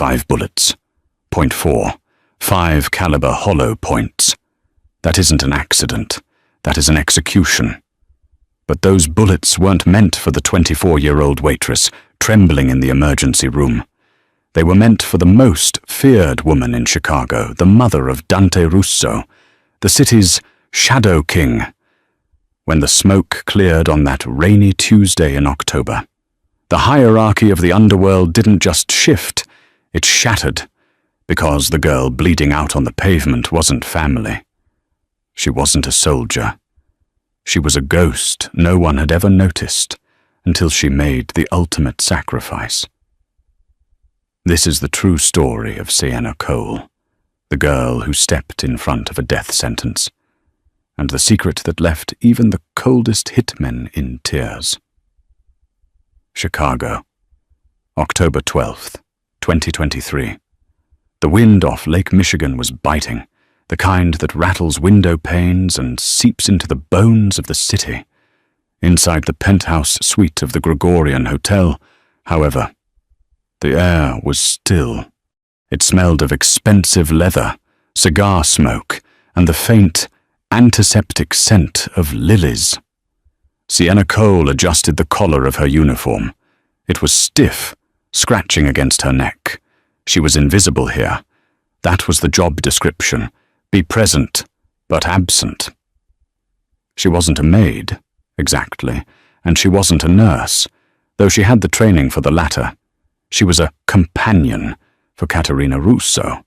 5 bullets. .4. 5 caliber hollow points. That isn't an accident. That is an execution. But those bullets weren't meant for the 24-year-old waitress trembling in the emergency room. They were meant for the most feared woman in Chicago, the mother of Dante Russo, the city's shadow king. When the smoke cleared on that rainy Tuesday in October, the hierarchy of the underworld didn't just shift, it shattered, because the girl bleeding out on the pavement wasn't family. She wasn't a soldier. She was a ghost no one had ever noticed until she made the ultimate sacrifice. This is the true story of Sienna Cole, the girl who stepped in front of a death sentence, and the secret that left even the coldest hitmen in tears. Chicago, October 12th, 2023. The wind off Lake Michigan was biting, the kind that rattles window panes and seeps into the bones of the city. Inside the penthouse suite of the Gregorian Hotel, however, the air was still. It smelled of expensive leather, cigar smoke, and the faint, antiseptic scent of lilies. Sienna Cole adjusted the collar of her uniform. It was stiff, scratching against her neck. She was invisible here. That was the job description. Be present, but absent. She wasn't a maid, exactly, and she wasn't a nurse, though she had the training for the latter. She was a companion for Caterina Russo,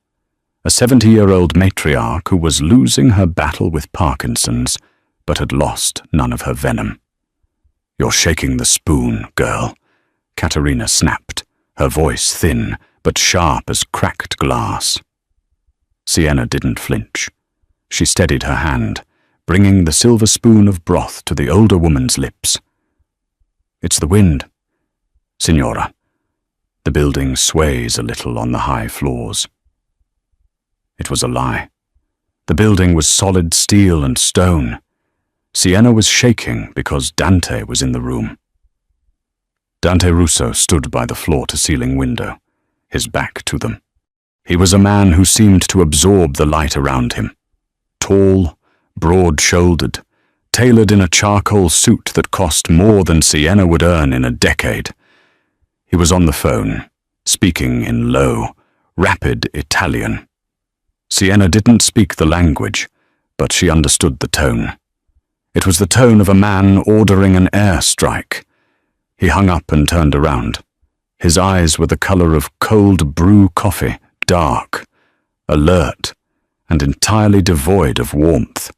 a 70-year-old matriarch who was losing her battle with Parkinson's, but had lost none of her venom. "You're shaking the spoon, girl," Caterina snapped, her voice thin, but sharp as cracked glass. Sienna didn't flinch. She steadied her hand, bringing the silver spoon of broth to the older woman's lips. "It's the wind, Signora." The building sways a little on the high floors. It was a lie. The building was solid steel and stone. Sienna was shaking because Dante was in the room. Dante Russo stood by the floor-to-ceiling window, his back to them. He was a man who seemed to absorb the light around him. Tall, broad-shouldered, tailored in a charcoal suit that cost more than Sienna would earn in a decade. He was on the phone, speaking in low, rapid Italian. Sienna didn't speak the language, but she understood the tone. It was the tone of a man ordering an airstrike. He hung up and turned around. His eyes were the color of cold brew coffee, dark, alert, and entirely devoid of warmth.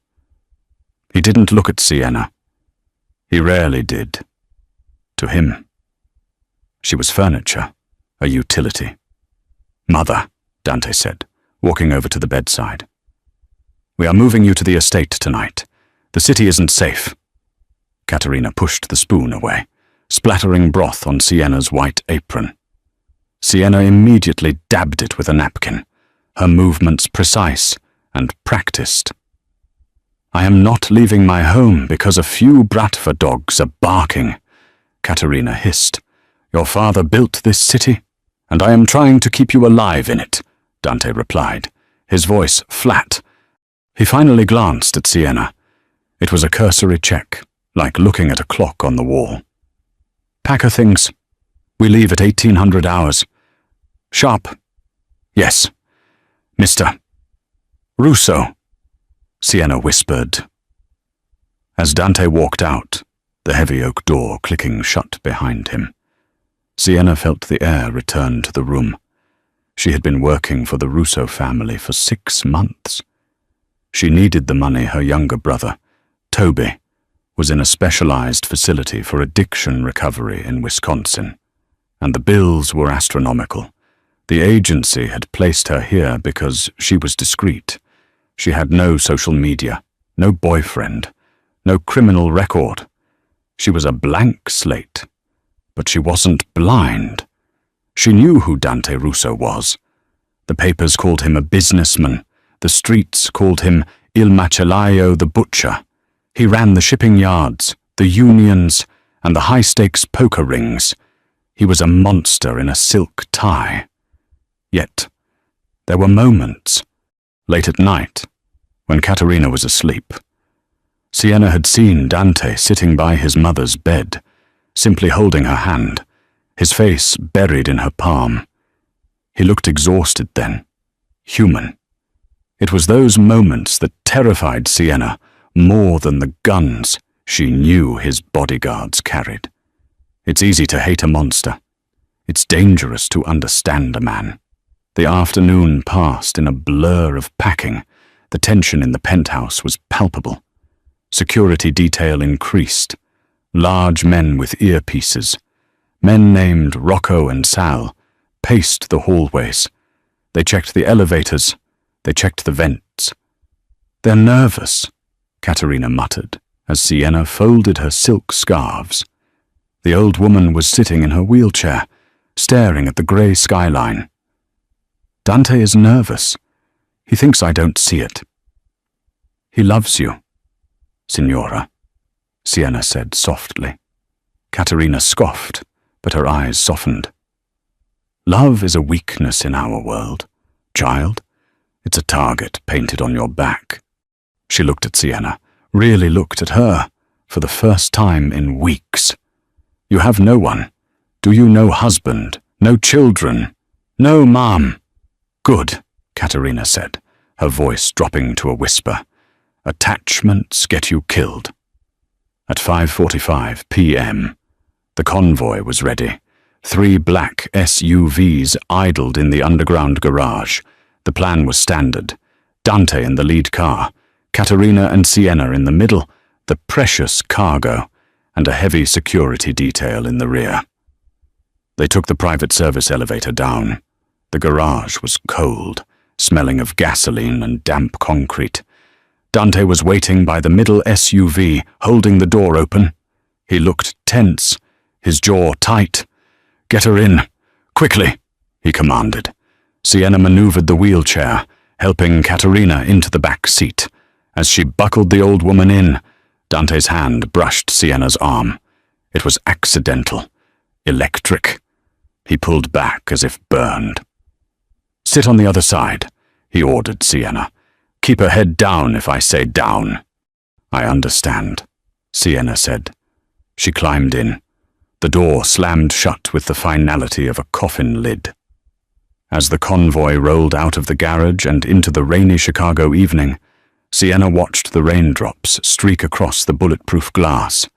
He didn't look at Sienna. He rarely did. To him, she was furniture, a utility. "Mother," Dante said, walking over to the bedside. "We are moving you to the estate tonight. The city isn't safe." Caterina pushed the spoon away, splattering broth on Sienna's white apron. Sienna immediately dabbed it with a napkin, her movements precise and practiced. "I am not leaving my home because a few Bratva dogs are barking," Caterina hissed. "Your father built this city, and I am trying to keep you alive in it," Dante replied, his voice flat. He finally glanced at Sienna. It was a cursory check, like looking at a clock on the wall. "Pack her things. We leave at 1800 hours. Sharp." "Yes, Mr. Russo," Sienna whispered. As Dante walked out, the heavy oak door clicking shut behind him, Sienna felt the air return to the room. She had been working for the Russo family for 6 months. She needed the money her younger brother, Toby, was in a specialized facility for addiction recovery in Wisconsin, and the bills were astronomical. The agency had placed her here because she was discreet. She had no social media, no boyfriend, no criminal record. She was a blank slate, but she wasn't blind. She knew who Dante Russo was. The papers called him a businessman. The streets called him Il Macellaio the Butcher. He ran the shipping yards, the unions, and the high-stakes poker rings. He was a monster in a silk tie. Yet, there were moments, late at night, when Caterina was asleep. Sienna had seen Dante sitting by his mother's bed, simply holding her hand, his face buried in her palm. He looked exhausted then, human. It was those moments that terrified Sienna more than the guns she knew his bodyguards carried. It's easy to hate a monster. It's dangerous to understand a man. The afternoon passed in a blur of packing. The tension in the penthouse was palpable. Security detail increased. Large men with earpieces, men named Rocco and Sal, paced the hallways. They checked the elevators. They checked the vents. "They're nervous," Caterina muttered, as Sienna folded her silk scarves. The old woman was sitting in her wheelchair, staring at the grey skyline. "Dante is nervous. He thinks I don't see it." "He loves you, Signora," Sienna said softly. Caterina scoffed, but her eyes softened. "Love is a weakness in our world, child. It's a target painted on your back." She looked at Sienna, really looked at her, for the first time in weeks. "You have no one. Do you no husband, no children? No, Mom." "Good," Caterina said, her voice dropping to a whisper. "Attachments get you killed." At 5:45 p.m., the convoy was ready. 3 black SUVs idled in the underground garage. The plan was standard. Dante in the lead car, Caterina and Sienna in the middle, the precious cargo, and a heavy security detail in the rear. They took the private service elevator down. The garage was cold, smelling of gasoline and damp concrete. Dante was waiting by the middle SUV, holding the door open. He looked tense, his jaw tight. "Get her in, quickly," he commanded. Sienna maneuvered the wheelchair, helping Caterina into the back seat. As she buckled the old woman in, Dante's hand brushed Sienna's arm. It was accidental, electric. He pulled back as if burned. "Sit on the other side," he ordered Sienna. "Keep her head down if I say down." "I understand," Sienna said. She climbed in. The door slammed shut with the finality of a coffin lid. As the convoy rolled out of the garage and into the rainy Chicago evening, Sienna watched the raindrops streak across the bulletproof glass.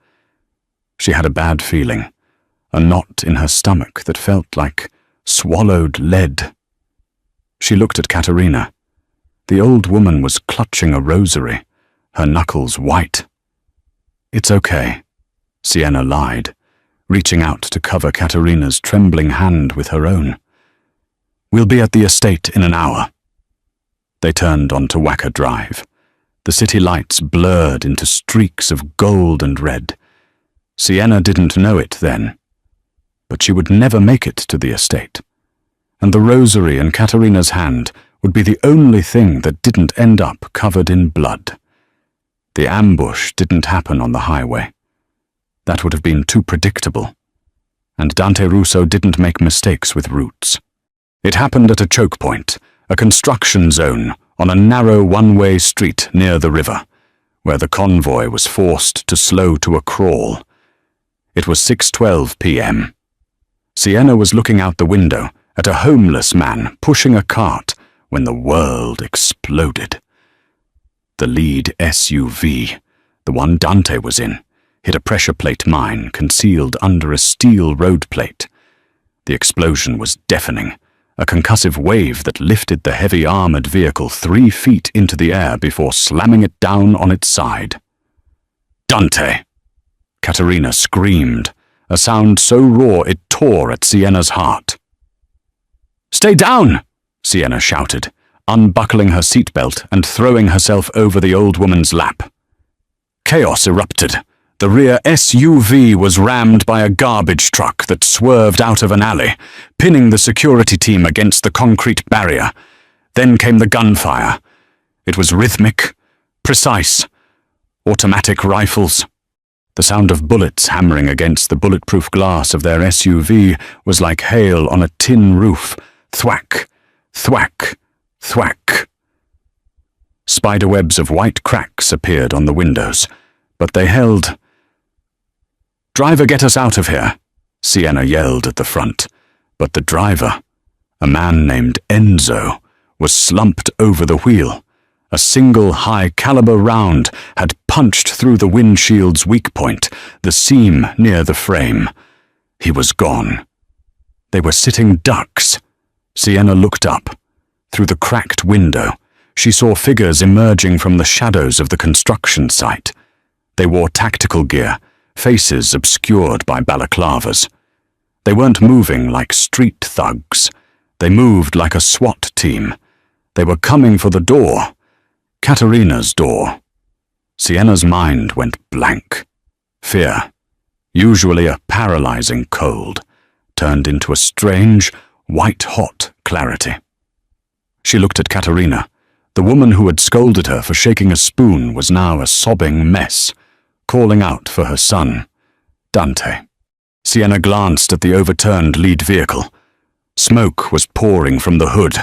She had a bad feeling, a knot in her stomach that felt like swallowed lead. She looked at Caterina. The old woman was clutching a rosary, her knuckles white. "It's okay," Sienna lied, reaching out to cover Caterina's trembling hand with her own. "We'll be at the estate in an hour." They turned onto Wacker Drive. The city lights blurred into streaks of gold and red. Sienna didn't know it then, but she would never make it to the estate. And the rosary in Caterina's hand would be the only thing that didn't end up covered in blood. The ambush didn't happen on the highway. That would have been too predictable. And Dante Russo didn't make mistakes with routes. It happened at a choke point, a construction zone on a narrow one-way street near the river, where the convoy was forced to slow to a crawl. It was 6:12 p.m. Sienna was looking out the window at a homeless man pushing a cart when the world exploded. The lead SUV, the one Dante was in, hit a pressure plate mine concealed under a steel road plate. The explosion was deafening, a concussive wave that lifted the heavy armored vehicle 3 feet into the air before slamming it down on its side. "Dante!" Caterina screamed, a sound so raw it tore at Sienna's heart. "Stay down!" Sienna shouted, unbuckling her seatbelt and throwing herself over the old woman's lap. Chaos erupted. The rear SUV was rammed by a garbage truck that swerved out of an alley, pinning the security team against the concrete barrier. Then came the gunfire. It was rhythmic, precise. Automatic rifles. The sound of bullets hammering against the bulletproof glass of their SUV was like hail on a tin roof. Thwack, Thwack, thwack. Spiderwebs of white cracks appeared on the windows, but they held. "Driver, get us out of here," Sienna yelled at the front, but the driver, a man named Enzo, was slumped over the wheel. A single high-caliber round had punched through the windshield's weak point, the seam near the frame. He was gone. They were sitting ducks. Sienna looked up. Through the cracked window, she saw figures emerging from the shadows of the construction site. They wore tactical gear, faces obscured by balaclavas. They weren't moving like street thugs. They moved like a SWAT team. They were coming for the door. Katerina's door. Sienna's mind went blank. Fear, usually a paralyzing cold, turned into a strange, white-hot clarity. She looked at Katerina. The woman who had scolded her for shaking a spoon was now a sobbing mess, calling out for her son, Dante. Sienna glanced at the overturned lead vehicle. Smoke was pouring from the hood.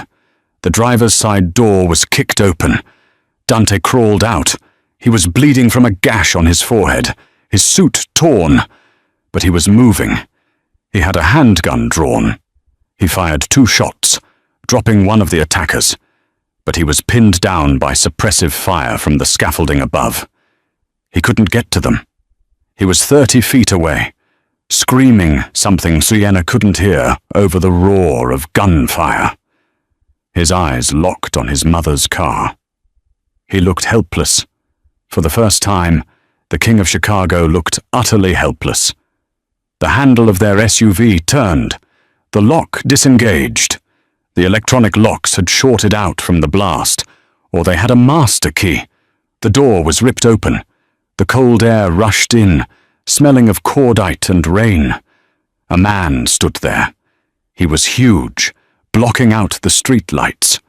The driver's side door was kicked open. Dante crawled out. He was bleeding from a gash on his forehead, his suit torn, but he was moving. He had a handgun drawn. He fired 2 shots, dropping one of the attackers, but he was pinned down by suppressive fire from the scaffolding above. He couldn't get to them. He was 30 feet away, screaming something Sienna couldn't hear over the roar of gunfire. His eyes locked on his mother's car. He looked helpless. For the first time, the King of Chicago looked utterly helpless. The handle of their SUV turned. The lock disengaged. The electronic locks had shorted out from the blast, or they had a master key. The door was ripped open. The cold air rushed in, smelling of cordite and rain. A man stood there. He was huge, blocking out the street lights.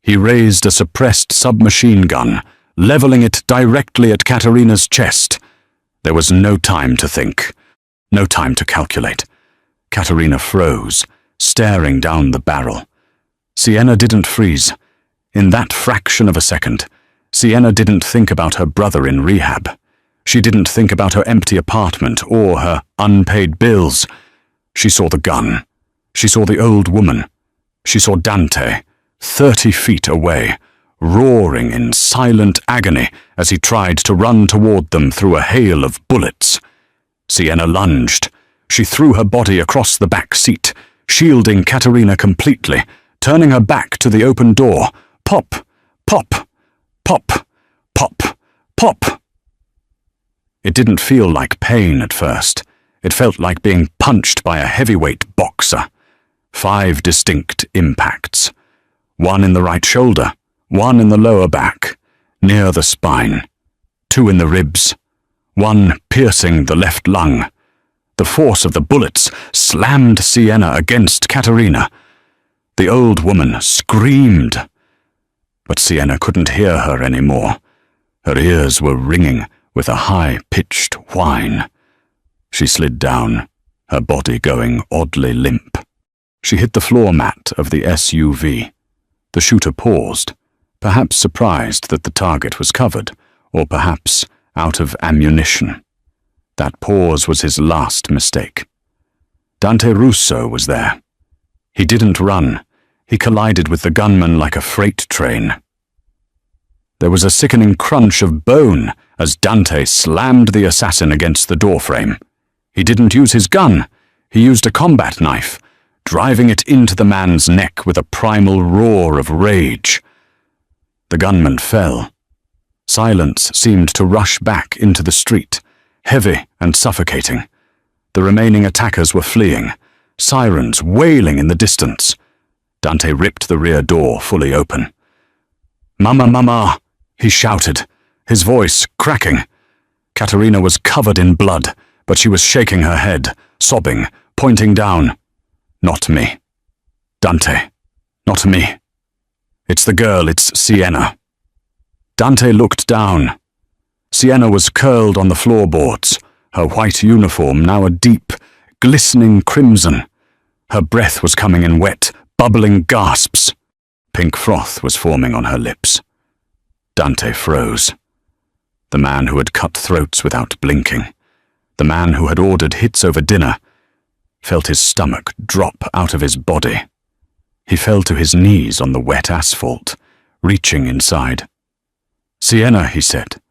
He raised a suppressed submachine gun, leveling it directly at Katerina's chest. There was no time to think, no time to calculate. Katerina froze, staring down the barrel. Sienna didn't freeze. In that fraction of a second, Sienna didn't think about her brother in rehab. She didn't think about her empty apartment or her unpaid bills. She saw the gun. She saw the old woman. She saw Dante, 30 feet away, roaring in silent agony as he tried to run toward them through a hail of bullets. Sienna lunged. She threw her body across the back seat, shielding Katerina completely, turning her back to the open door. Pop, pop, pop, pop, pop. It didn't feel like pain at first. It felt like being punched by a heavyweight boxer. 5 distinct impacts. 1 in the right shoulder, 1 in the lower back, near the spine, 2 in the ribs, 1 piercing the left lung. The force of the bullets slammed Sienna against Katerina. The old woman screamed, but Sienna couldn't hear her anymore. Her ears were ringing with a high-pitched whine. She slid down, her body going oddly limp. She hit the floor mat of the SUV. The shooter paused, perhaps surprised that the target was covered, or perhaps out of ammunition. That pause was his last mistake. Dante Russo was there. He didn't run. He collided with the gunman like a freight train. There was a sickening crunch of bone as Dante slammed the assassin against the doorframe. He didn't use his gun. He used a combat knife, driving it into the man's neck with a primal roar of rage. The gunman fell. Silence seemed to rush back into the street, heavy and suffocating. The remaining attackers were fleeing, sirens wailing in the distance. Dante ripped the rear door fully open. "Mama, mama!" he shouted, his voice cracking. Katerina was covered in blood, but she was shaking her head, sobbing, pointing down. "Not me. Dante. Not me. It's the girl, it's Sienna." Dante looked down. Sienna was curled on the floorboards, her white uniform now a deep, glistening crimson. Her breath was coming in wet, bubbling gasps. Pink froth was forming on her lips. Dante froze. The man who had cut throats without blinking, the man who had ordered hits over dinner, felt his stomach drop out of his body. He fell to his knees on the wet asphalt, reaching inside. "Sienna," he said.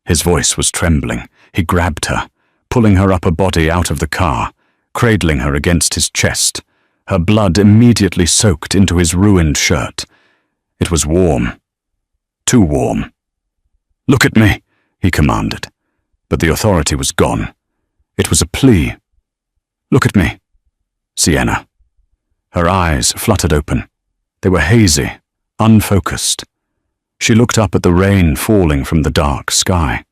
His voice was trembling. He grabbed her, pulling her upper body out of the car, cradling her against his chest. Her blood immediately soaked into his ruined shirt. It was warm. Too warm. "Look at me," he commanded, but the authority was gone. It was a plea. "Look at me, Sienna." Her eyes fluttered open. They were hazy, unfocused. She looked up at the rain falling from the dark sky.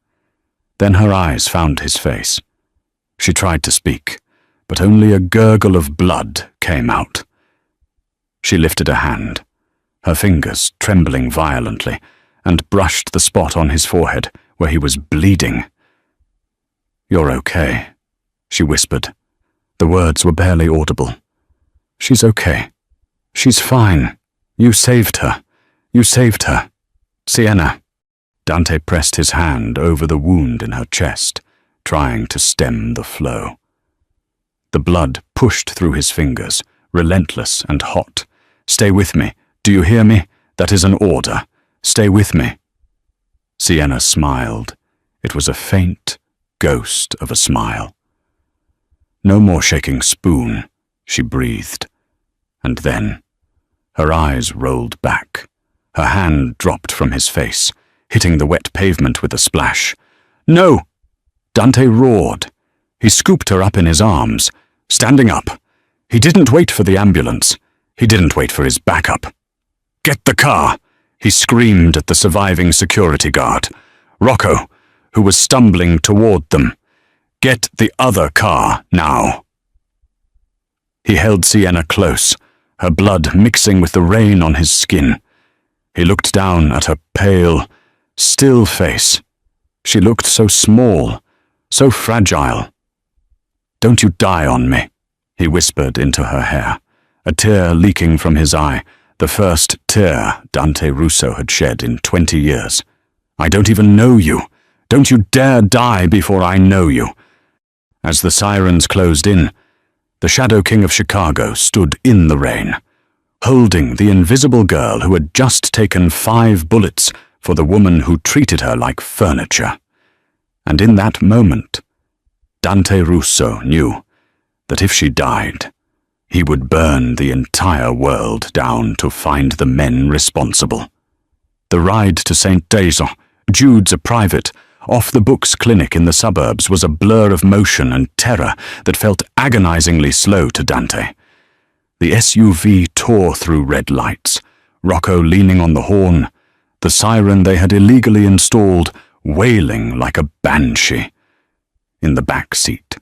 Then her eyes found his face. She tried to speak, but only a gurgle of blood came out. She lifted a hand, her fingers trembling violently, and brushed the spot on his forehead where he was bleeding. "You're okay," she whispered. The words were barely audible. "She's okay. She's fine. You saved her. You saved her. Sienna." Dante pressed his hand over the wound in her chest, trying to stem the flow. The blood pushed through his fingers, relentless and hot. "Stay with me. Do you hear me? That is an order. Stay with me." Sienna smiled. It was a faint ghost of a smile. "No more shaking spoon," she breathed. And then, her eyes rolled back. Her hand dropped from his face, hitting the wet pavement with a splash. "No!" Dante roared. He scooped her up in his arms, standing up. He didn't wait for the ambulance. He didn't wait for his backup. "Get the car!" he screamed at the surviving security guard, Rocco, who was stumbling toward them. "Get the other car, now." He held Sienna close, her blood mixing with the rain on his skin. He looked down at her pale, still face. She looked so small, so fragile. "Don't you die on me," he whispered into her hair, a tear leaking from his eye, the first tear Dante Russo had shed in 20 years. "I don't even know you. Don't you dare die before I know you." As the sirens closed in, the Shadow King of Chicago stood in the rain, holding the invisible girl who had just taken 5 bullets for the woman who treated her like furniture. And in that moment, Dante Russo knew that if she died, he would burn the entire world down to find the men responsible. The ride to St. Denis, Jude's a private, off-the-books clinic in the suburbs, was a blur of motion and terror that felt agonizingly slow to Dante. The SUV tore through red lights, Rocco leaning on the horn, the siren they had illegally installed wailing like a banshee. In the back seat,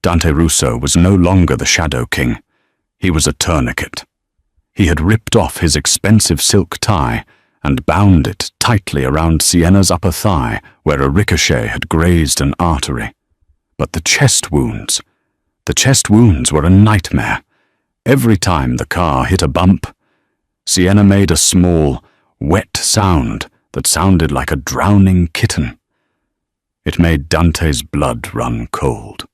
Dante Russo was no longer the Shadow King. He was a tourniquet. He had ripped off his expensive silk tie and bound it tightly around Sienna's upper thigh where a ricochet had grazed an artery. But the chest wounds were a nightmare. Every time the car hit a bump, Sienna made a small, wet sound that sounded like a drowning kitten. It made Dante's blood run cold.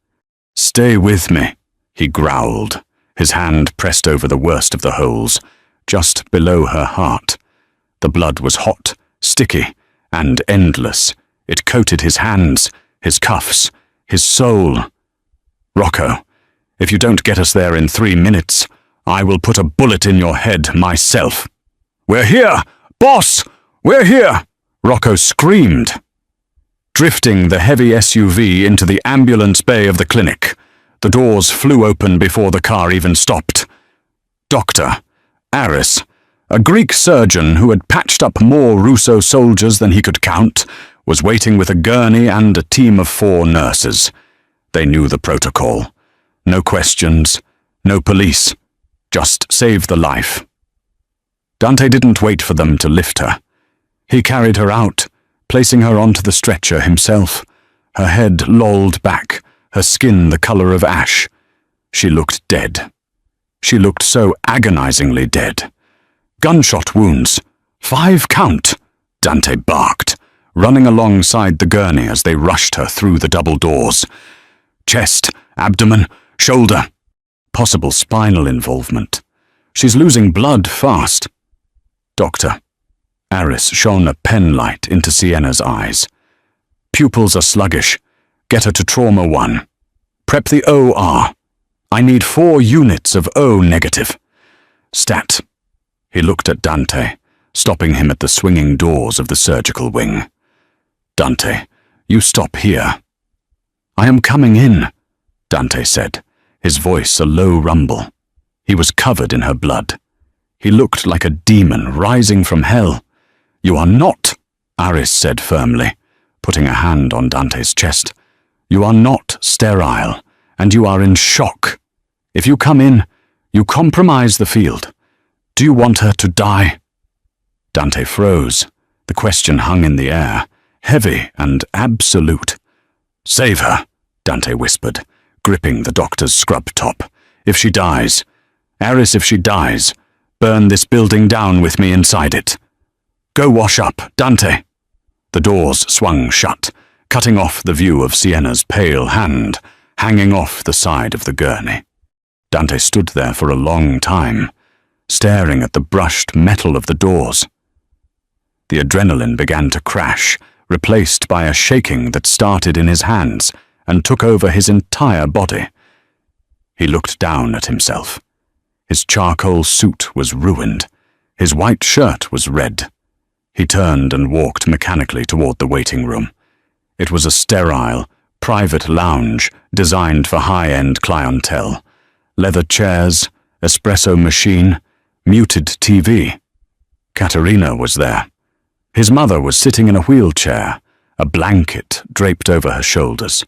"Stay with me," he growled, his hand pressed over the worst of the holes, just below her heart. The blood was hot, sticky, and endless. It coated his hands, his cuffs, his soul. "Rocco, if you don't get us there in 3 minutes, I will put a bullet in your head myself." "We're here! Boss! We're here!" Rocco screamed, drifting the heavy SUV into the ambulance bay of the clinic. The doors flew open before the car even stopped. Dr. Aris, a Greek surgeon who had patched up more Russo soldiers than he could count, was waiting with a gurney and a team of 4 nurses. They knew the protocol. No questions, no police, just save the life. Dante didn't wait for them to lift her. He carried her out, placing her onto the stretcher himself. Her head lolled back, her skin the color of ash. She looked dead. She looked so agonizingly dead. Gunshot wounds. 5 count, Dante barked, running alongside the gurney as they rushed her through the double doors. Chest, abdomen, shoulder. Possible spinal involvement. She's losing blood fast. Doctor. Aris shone a pen light into Sienna's eyes. Pupils are sluggish. Get her to trauma 1. Prep the OR. I need 4 units of O negative. Stat. He looked at Dante, stopping him at the swinging doors of the surgical wing. Dante, you stop here. I am coming in, Dante said, his voice a low rumble. He was covered in her blood. He looked like a demon rising from hell. You are not, Aris said firmly, putting a hand on Dante's chest. You are not sterile, and you are in shock. If you come in, you compromise the field. Do you want her to die? Dante froze. The question hung in the air, heavy and absolute. Save her, Dante whispered, gripping the doctor's scrub top. If she dies, Aris, if she dies, burn this building down with me inside it. Go wash up, Dante. The doors swung shut, cutting off the view of Sienna's pale hand, hanging off the side of the gurney. Dante stood there for a long time, staring at the brushed metal of the doors. The adrenaline began to crash, replaced by a shaking that started in his hands and took over his entire body. He looked down at himself. His charcoal suit was ruined. His white shirt was red. He turned and walked mechanically toward the waiting room. It was a sterile, private lounge designed for high-end clientele. Leather chairs, espresso machine, muted TV. Katerina was there. His mother was sitting in a wheelchair, a blanket draped over her shoulders.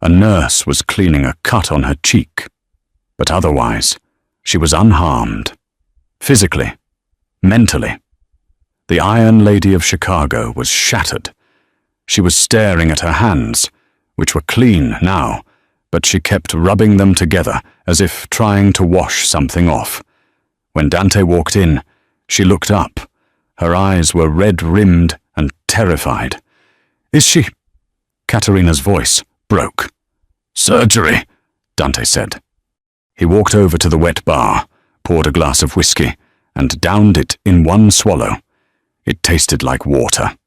A nurse was cleaning a cut on her cheek. But otherwise, she was unharmed. Physically, mentally. The Iron Lady of Chicago was shattered. She was staring at her hands, which were clean now, but she kept rubbing them together as if trying to wash something off. When Dante walked in, she looked up. Her eyes were red-rimmed and terrified. Is she? Katerina's voice broke. Surgery, Dante said. He walked over to the wet bar, poured a glass of whiskey, and downed it in one swallow. It tasted like water.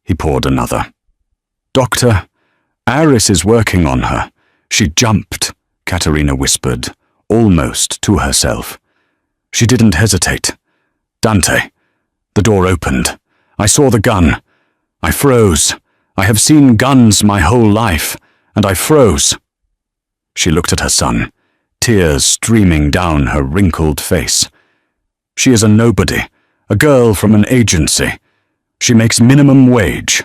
He poured another. Doctor, Aris is working on her. She jumped, Katerina whispered, almost to herself. She didn't hesitate. Dante. The door opened. I saw the gun. I froze. I have seen guns my whole life, and I froze. She looked at her son, tears streaming down her wrinkled face. She is a nobody, a girl from an agency. She makes minimum wage.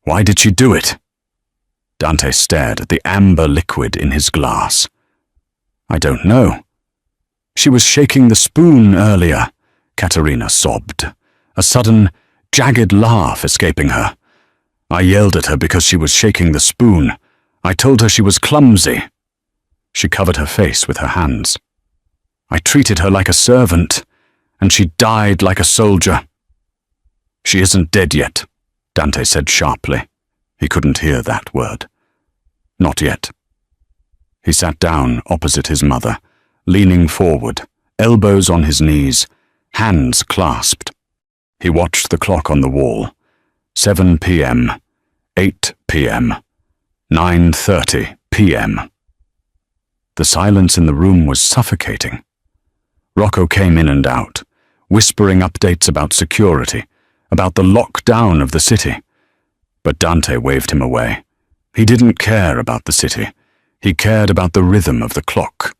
Why did she do it? Dante stared at the amber liquid in his glass. I don't know. She was shaking the spoon earlier, Katerina sobbed, a sudden, jagged laugh escaping her. I yelled at her because she was shaking the spoon. I told her she was clumsy. She covered her face with her hands. I treated her like a servant, and she died like a soldier. She isn't dead yet, Dante said sharply. He couldn't hear that word. Not yet. He sat down opposite his mother, leaning forward, elbows on his knees, hands clasped. He watched the clock on the wall. 7 p.m., 8 p.m., 9:30 p.m. The silence in the room was suffocating. Rocco came in and out, whispering updates about security, about the lockdown of the city. But Dante waved him away. He didn't care about the city. He cared about the rhythm of the clock.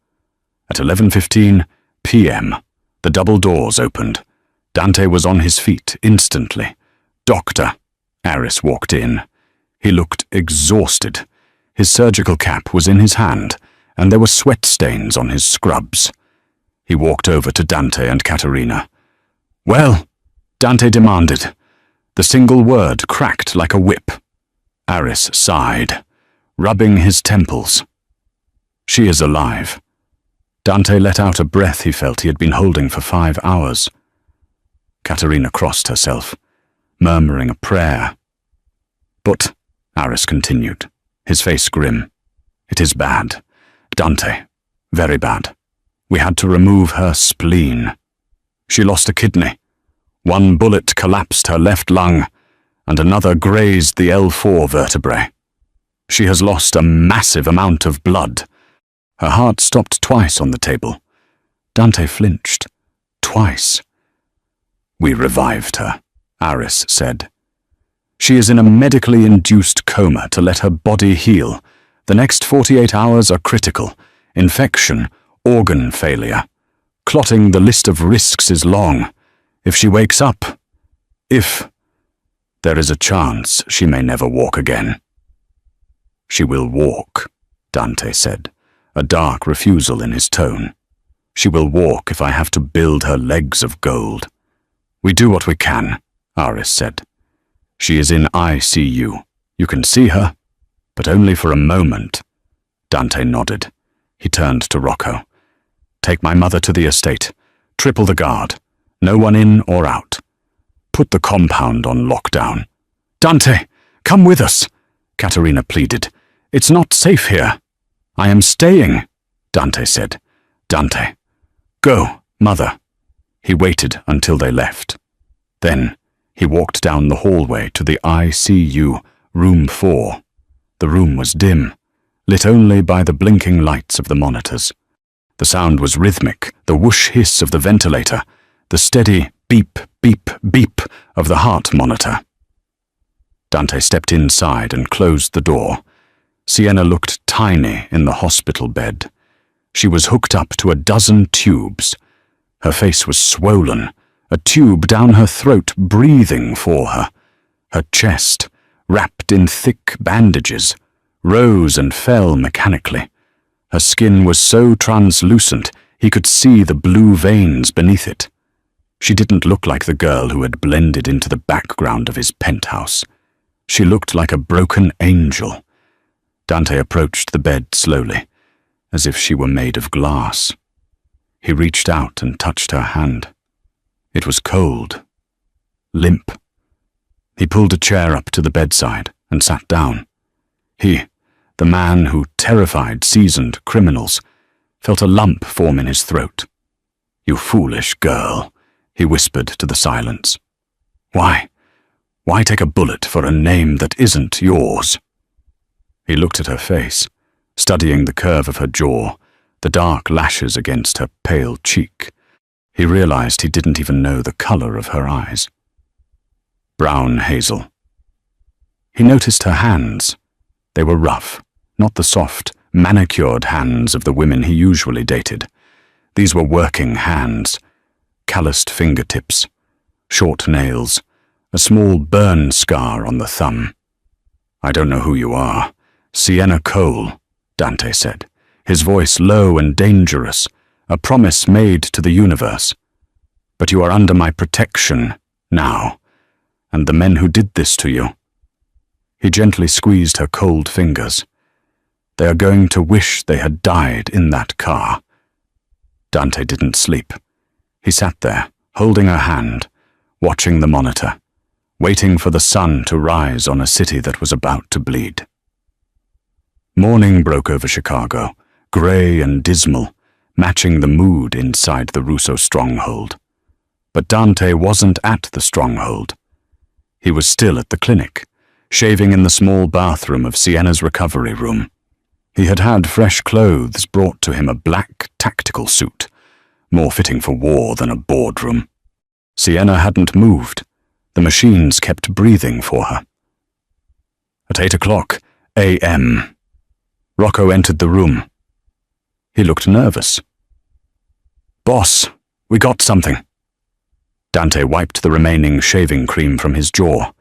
At 11:15 p.m., the double doors opened. Dante was on his feet instantly. Doctor, Aris walked in. He looked exhausted. His surgical cap was in his hand, and there were sweat stains on his scrubs. He walked over to Dante and Katerina. Well, Dante demanded. The single word cracked like a whip. Aris sighed, rubbing his temples. She is alive. Dante let out a breath he felt he had been holding for 5 hours. Katerina crossed herself, murmuring a prayer. But, Aris continued, his face grim, it is bad. Dante, very bad. We had to remove her spleen. She lost a kidney. One bullet collapsed her left lung, and another grazed the L4 vertebrae. She has lost a massive amount of blood. Her heart stopped twice on the table. Dante flinched. Twice. We revived her, Aris said. She is in a medically induced coma to let her body heal. The next 48 hours are critical. Infection, organ failure. Clotting, the list of risks is long. If she wakes up, there is a chance she may never walk again. She will walk, Dante said, a dark refusal in his tone. She will walk if I have to build her legs of gold. We do what we can, Aris said. She is in ICU. You can see her, but only for a moment. Dante nodded. He turned to Rocco. Take my mother to the estate. Triple the guard. No one in or out. Put the compound on lockdown. Dante, come with us, Katerina pleaded. It's not safe here. I am staying, Dante said. Dante. Go, mother. He waited until they left. Then he walked down the hallway to the ICU, room 4. The room was dim, lit only by the blinking lights of the monitors. The sound was rhythmic, the whoosh hiss of the ventilator, the steady beep, beep, beep of the heart monitor. Dante stepped inside and closed the door. Sienna looked tiny in the hospital bed. She was hooked up to a dozen tubes. Her face was swollen, a tube down her throat breathing for her. Her chest, wrapped in thick bandages, rose and fell mechanically. Her skin was so translucent he could see the blue veins beneath it. She didn't look like the girl who had blended into the background of his penthouse. She looked like a broken angel. Dante approached the bed slowly, as if she were made of glass. He reached out and touched her hand. It was cold, limp. He pulled a chair up to the bedside and sat down. He, the man who terrified seasoned criminals, felt a lump form in his throat. You foolish girl, he whispered to the silence. Why take a bullet for a name that isn't yours? He looked at her face, studying the curve of her jaw, the dark lashes against her pale cheek. He realized he didn't even know the color of her eyes. Brown hazel. He noticed her hands. They were rough, not the soft, manicured hands of the women he usually dated. These were working hands, calloused fingertips, short nails, a small burn scar on the thumb. I don't know who you are. Sienna Cole, Dante said, his voice low and dangerous, a promise made to the universe. But you are under my protection now, and the men who did this to you. He gently squeezed her cold fingers. They are going to wish they had died in that car. Dante didn't sleep. He sat there, holding her hand, watching the monitor, waiting for the sun to rise on a city that was about to bleed. Morning broke over Chicago, gray and dismal, matching the mood inside the Russo stronghold. But Dante wasn't at the stronghold. He was still at the clinic, shaving in the small bathroom of Sienna's recovery room. He had had fresh clothes brought to him, a black tactical suit, more fitting for war than a boardroom. Sienna hadn't moved. The machines kept breathing for her. At 8:00 a.m., Rocco entered the room. He looked nervous. Boss, we got something. Dante wiped the remaining shaving cream from his jaw.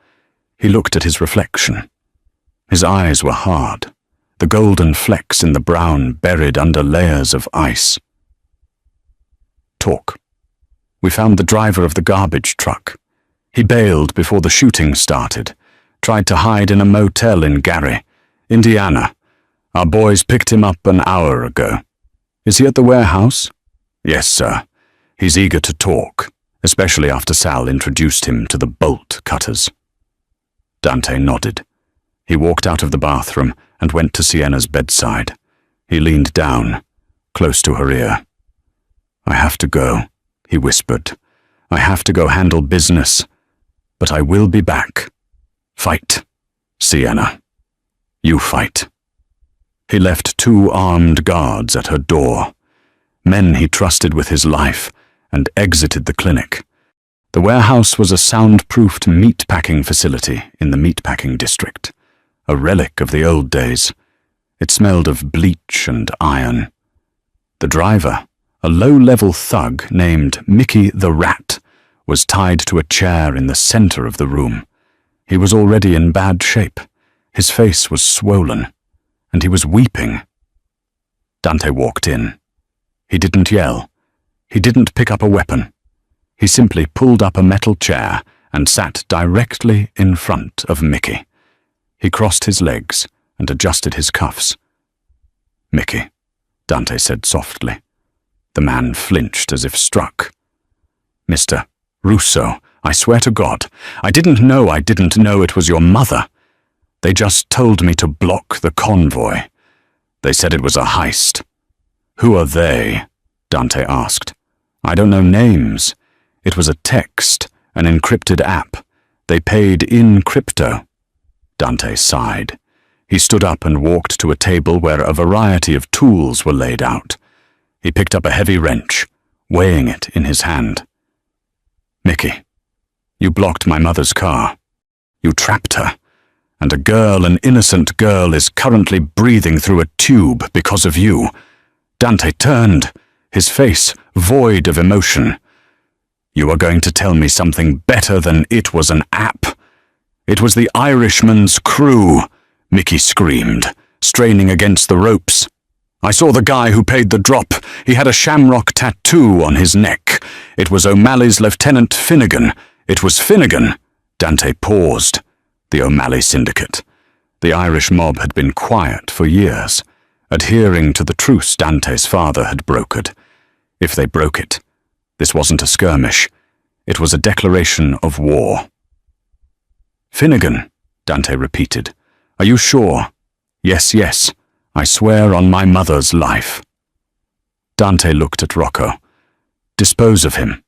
He looked at his reflection. His eyes were hard, the golden flecks in the brown buried under layers of ice. Talk. We found the driver of the garbage truck. He bailed before the shooting started, tried to hide in a motel in Gary, Indiana. Our boys picked him up an hour ago. Is he at the warehouse? Yes, sir. He's eager to talk. especially after Sal introduced him to the bolt cutters. Dante nodded. He walked out of the bathroom and went to Sienna's bedside. He leaned down, close to her ear. "I have to go," he whispered. "I have to go handle business, but I will be back. Fight, Sienna. You fight." He left 2 armed guards at her door, men he trusted with his life, and exited the clinic. The warehouse was a soundproofed meatpacking facility in the meatpacking district, a relic of the old days. It smelled of bleach and iron. The driver, a low-level thug named Mickey the Rat, was tied to a chair in the center of the room. He was already in bad shape. His face was swollen, and he was weeping. Dante walked in. He didn't yell. He didn't pick up a weapon. He simply pulled up a metal chair and sat directly in front of Mickey. He crossed his legs and adjusted his cuffs. "Mickey," Dante said softly. The man flinched as if struck. "Mr. Russo, I swear to God, I didn't know it was your mother. They just told me to block the convoy. They said it was a heist." "Who are they?" Dante asked. "I don't know names. It was a text, an encrypted app. They paid in crypto." Dante sighed. He stood up and walked to a table where a variety of tools were laid out. He picked up a heavy wrench, weighing it in his hand. "Mickey, you blocked my mother's car. You trapped her. And a girl, an innocent girl, is currently breathing through a tube because of you." Dante turned, his face void of emotion. "You are going to tell me something better than it was an app?" "It was the Irishman's crew," Mickey screamed, straining against the ropes. "I saw the guy who paid the drop. He had a shamrock tattoo on his neck. It was O'Malley's Lieutenant Finnegan. It was Finnegan." Dante paused. The O'Malley Syndicate. The Irish mob had been quiet for years, adhering to the truce Dante's father had brokered. If they broke it, this wasn't a skirmish. It was a declaration of war. "Finnegan," Dante repeated. "Are you sure?" "Yes, yes. I swear on my mother's life." Dante looked at Rocco. "Dispose of him."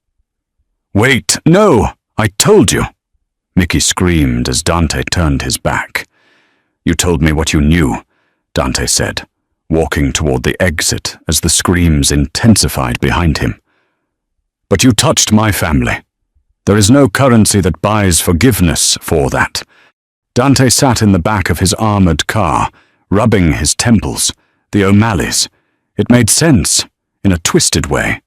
"Wait, no! I told you!" Mickey screamed as Dante turned his back. "You told me what you knew," Dante said, walking toward the exit as the screams intensified behind him. "But you touched my family. There is no currency that buys forgiveness for that." Dante sat in the back of his armored car, rubbing his temples. The O'Malleys. It made sense, in a twisted way.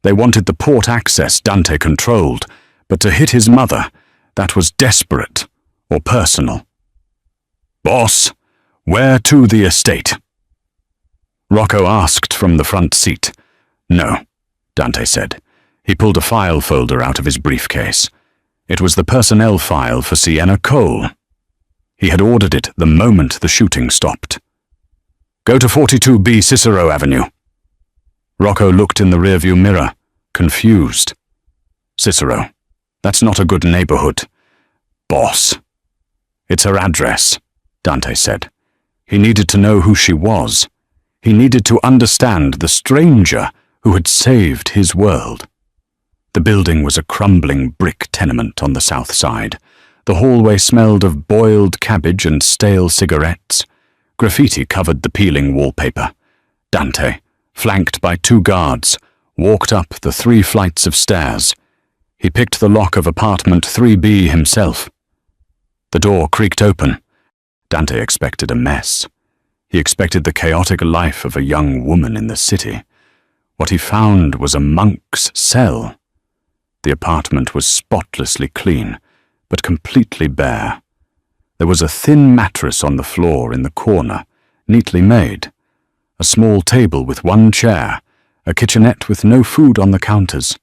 They wanted the port access Dante controlled, but to hit his mother, that was desperate or personal. "Boss, where to the estate?" Rocco asked from the front seat. "No," Dante said. He pulled a file folder out of his briefcase. It was the personnel file for Sienna Cole. He had ordered it the moment the shooting stopped. "Go to 42B Cicero Avenue." Rocco looked in the rearview mirror, confused. "Cicero, that's not a good neighborhood." "Boss." "It's her address," Dante said. He needed to know who she was. He needed to understand the stranger who had saved his world. The building was a crumbling brick tenement on the south side. The hallway smelled of boiled cabbage and stale cigarettes. Graffiti covered the peeling wallpaper. Dante, flanked by 2 guards, walked up the 3 flights of stairs. He picked the lock of apartment 3B himself. The door creaked open. Dante expected a mess. He expected the chaotic life of a young woman in the city. What he found was a monk's cell. The apartment was spotlessly clean, but completely bare. There was a thin mattress on the floor in the corner, neatly made. A small table with 1 chair, a kitchenette with no food on the counters.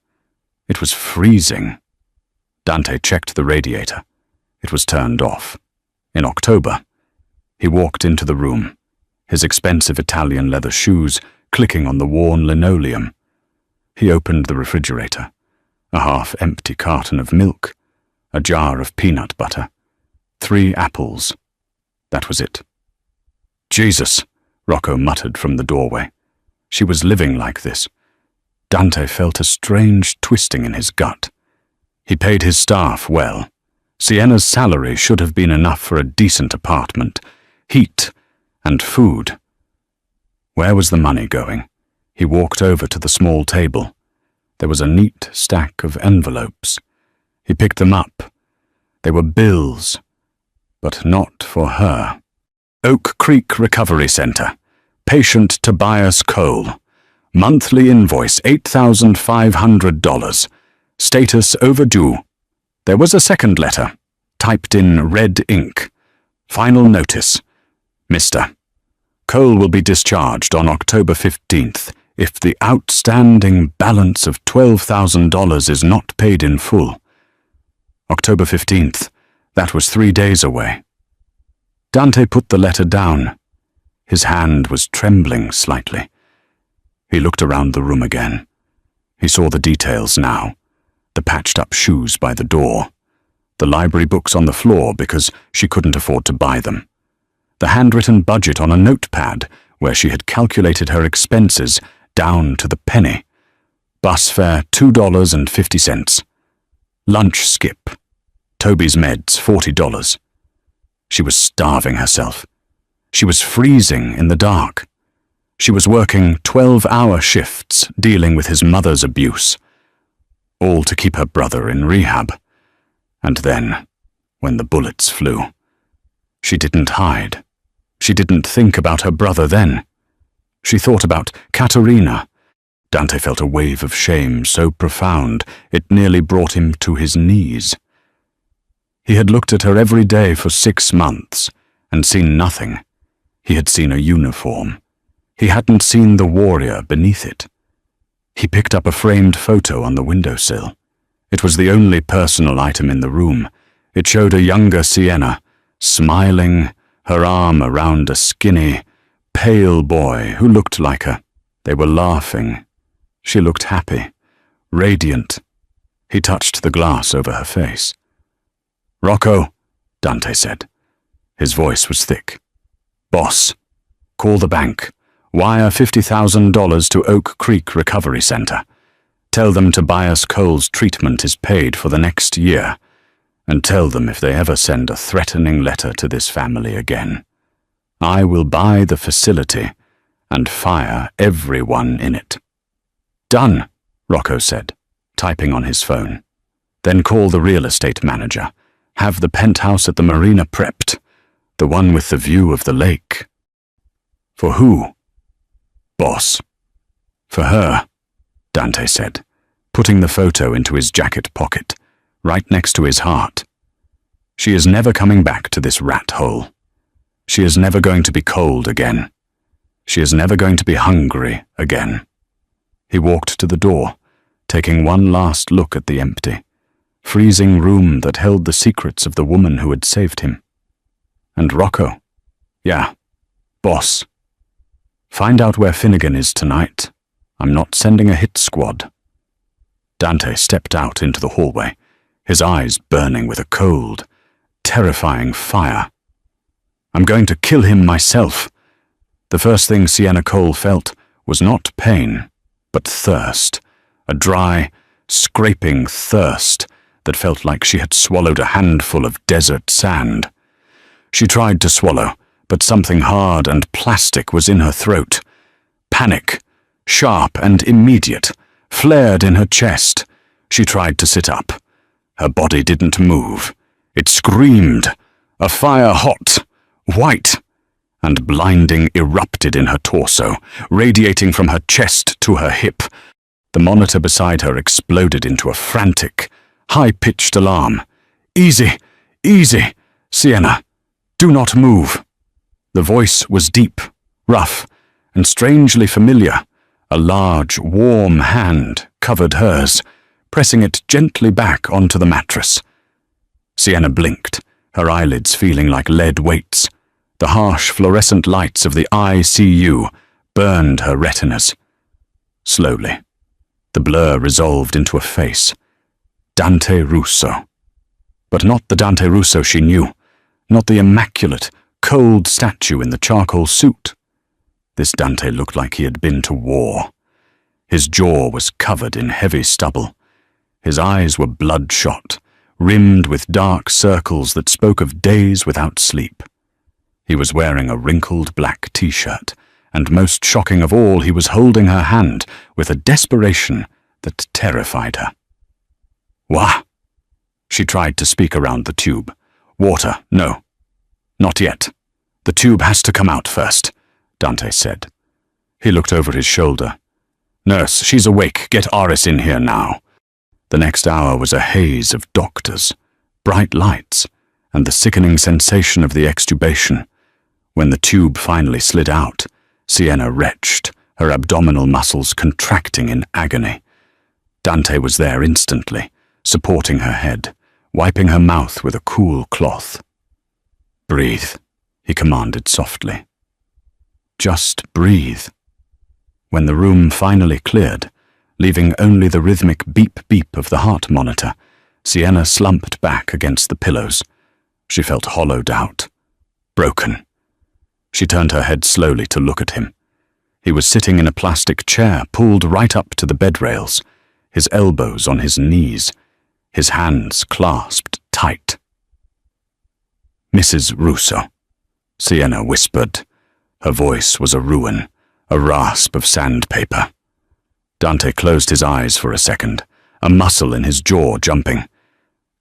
It was freezing. Dante checked the radiator. It was turned off. In October, he walked into the room, his expensive Italian leather shoes clicking on the worn linoleum. He opened the refrigerator. a half-empty carton of milk, a jar of peanut butter, 3 apples. That was it. Jesus, Rocco muttered from the doorway. She was living like this. Dante felt a strange twisting in his gut. He paid his staff well. Sienna's salary should have been enough for a decent apartment, heat, and food. Where was the money going? He walked over to the small table. There was a neat stack of envelopes. He picked them up. They were bills, but not for her. Oak Creek Recovery Center. Patient Tobias Cole. Monthly invoice $8,500. Status overdue. There was a second letter, typed in red ink. Final notice. Mr. Cole will be discharged on October 15th if the outstanding balance of $12,000 is not paid in full. October 15th. That was 3 days away. Dante put the letter down. His hand was trembling slightly. He looked around the room again. He saw the details now. The patched-up shoes by the door. The library books on the floor because she couldn't afford to buy them. The handwritten budget on a notepad where she had calculated her expenses down to the penny. Bus fare $2.50. Lunch skip. Toby's meds $40. She was starving herself. She was freezing in the dark. She was working 12-hour shifts dealing with his mother's abuse. All to keep her brother in rehab. And then, when the bullets flew, she didn't hide. She didn't think about her brother then. She thought about Katerina. Dante felt a wave of shame so profound it nearly brought him to his knees. He had looked at her every day for 6 months and seen nothing. He had seen a uniform. He hadn't seen the warrior beneath it. He picked up a framed photo on the windowsill. It was the only personal item in the room. It showed a younger Sienna, smiling, her arm around a skinny, pale boy who looked like her. They were laughing. She looked happy, radiant. He touched the glass over her face. "Rocco," Dante said. His voice was thick. "Boss, call the bank. Wire $50,000 to Oak Creek Recovery Center. Tell them Tobias Cole's treatment is paid for the next year, and tell them if they ever send a threatening letter to this family again, I will buy the facility and fire everyone in it." "Done," Rocco said, typing on his phone. "Then call the real estate manager. Have the penthouse at the marina prepped, the one with the view of the lake." "For who?" "Boss." "For her," Dante said, putting the photo into his jacket pocket, right next to his heart. "She is never coming back to this rat hole. She is never going to be cold again. She is never going to be hungry again." He walked to the door, taking one last look at the empty, freezing room that held the secrets of the woman who had saved him. "And Rocco? Yeah, boss. Find out where Finnegan is tonight. I'm not sending a hit squad." Dante stepped out into the hallway, his eyes burning with a cold, terrifying fire. "I'm going to kill him myself." The first thing Sienna Cole felt was not pain, but thirst, a dry, scraping thirst that felt like she had swallowed a handful of desert sand. She tried to swallow, but something hard and plastic was in her throat. Panic, sharp and immediate, flared in her chest. She tried to sit up. Her body didn't move. It screamed. A fire hot, white, and blinding erupted in her torso, radiating from her chest to her hip. The monitor beside her exploded into a frantic, high-pitched alarm. "Easy, easy, Sienna. Do not move." The voice was deep, rough, and strangely familiar. A large, warm hand covered hers, pressing it gently back onto the mattress. Sienna blinked, her eyelids feeling like lead weights. The harsh fluorescent lights of the ICU burned her retinas. Slowly, the blur resolved into a face, Dante Russo. But not the Dante Russo she knew, not the immaculate, cold statue in the charcoal suit. This Dante looked like he had been to war. His jaw was covered in heavy stubble. His eyes were bloodshot, rimmed with dark circles that spoke of days without sleep. He was wearing a wrinkled black t-shirt, and most shocking of all, he was holding her hand with a desperation that terrified her. "Wah!" She tried to speak around the tube. "Water, no. Not yet. The tube has to come out first," Dante said. He looked over his shoulder. "Nurse, she's awake. Get Aris in here now." The next hour was a haze of doctors, bright lights, and the sickening sensation of the extubation. When the tube finally slid out, Sienna retched, her abdominal muscles contracting in agony. Dante was there instantly, supporting her head, wiping her mouth with a cool cloth. "Breathe," he commanded softly. "Just breathe." When the room finally cleared, leaving only the rhythmic beep-beep of the heart monitor, Sienna slumped back against the pillows. She felt hollowed out, broken. She turned her head slowly to look at him. He was sitting in a plastic chair pulled right up to the bed rails, his elbows on his knees, his hands clasped tight. "Mrs. Russo," Sienna whispered. Her voice was a ruin, a rasp of sandpaper. Dante closed his eyes for a second, a muscle in his jaw jumping.